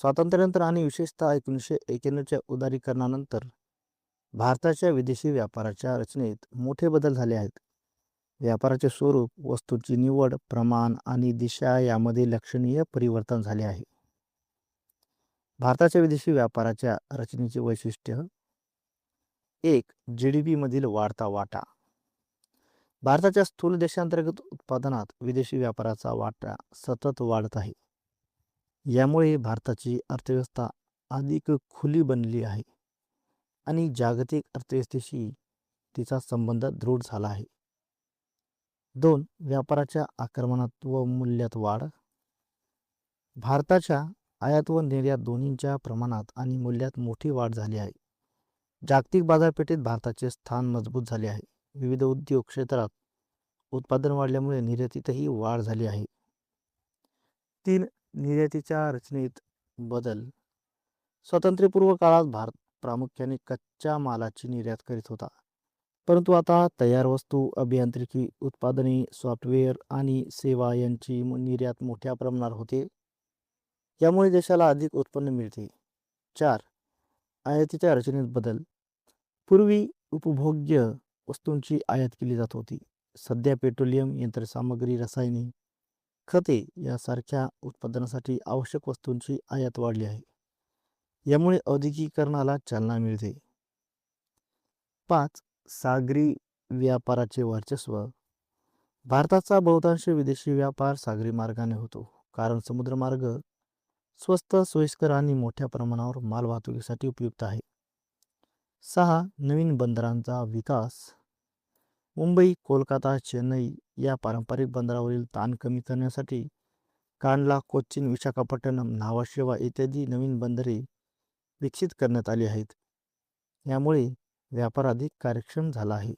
स्वातंत्र्यानंतर आणि विशेषतः 1991च्या उदारीकरणानंतर भारताच्या विदेशी व्यापाराच्या रचनेत मोठे बदल झाले आहेत. व्यापाराचे स्वरूप, वस्तूंची निवड, प्रमाण आणि दिशा यामध्ये लक्षणीय परिवर्तन झाले आहे. भारताच्या विदेशी व्यापाराच्या रचनेचे वैशिष्ट्य: 1. GDP मधील वाढता वाटा. भारताच्या स्थूल देशांतर्गत उत्पादनात विदेशी व्यापाराचा वाटा सतत वाढत आहे. यामुळे भारताची अर्थव्यवस्था अधिक खुली बनली आहे आणि जागतिक अर्थव्यवस्थेशी तिचा संबंध दृढ झाला आहे. 2. व्यापाराच्या आकारमानात व मूल्यात वाढ. भारताच्या आयात व निर्यात दोन्हींच्या प्रमाणात आणि मूल्यात मोठी वाढ झाली आहे. जागतिक बाजारपेठेत भारताचे स्थान मजबूत झाले आहे. विविध उद्योग क्षेत्रात उत्पादन वाढल्यामुळे निर्यातीतही वाढ झाली आहे. 3. निर्यातीच्या रचनेत बदल. स्वातंत्र्यपूर्व काळात भारत प्रामुख्याने कच्च्या मालाची निर्यात करीत होता, परंतु आता तयार वस्तू, अभियांत्रिकी उत्पादने, सॉफ्टवेअर आणि सेवा यांची निर्यात मोठ्या प्रमाणावर होते. यामुळे देशाला अधिक उत्पन्न मिळते. 4. आयातीच्या रचनेत बदल. पूर्वी उपभोग्य वस्तूंची आयात केली जात होती. सध्या पेट्रोलियम, यंत्रसामग्री, रसायने, खते यासारख्या उत्पादनासाठी आवश्यक वस्तूंची आयात वाढली आहे. यामुळे औद्योगिकीकरणाला चालना मिळते. 5. सागरी व्यापाराचे वर्चस्व. भारताचा बहुतांश विदेशी व्यापार सागरी मार्गाने होतो, कारण समुद्रमार्ग स्वस्त, सोयीस्कर आणि मोठ्या प्रमाणावर माल वाहतुकीसाठी उपयुक्त आहे. 6. नवीन बंदरांचा विकास. मुंबई, कोलकाता, चेन्नई या पारंपरिक बंदरावरील ताण कमी करण्यासाठी कांडला, कोच्चिन, विशाखापट्टणम, न्हावा इत्यादी नवीन बंदरे विकसित करण्यात आली आहेत. यामुळे व्यापार अधिक कार्यक्षम झाला आहे.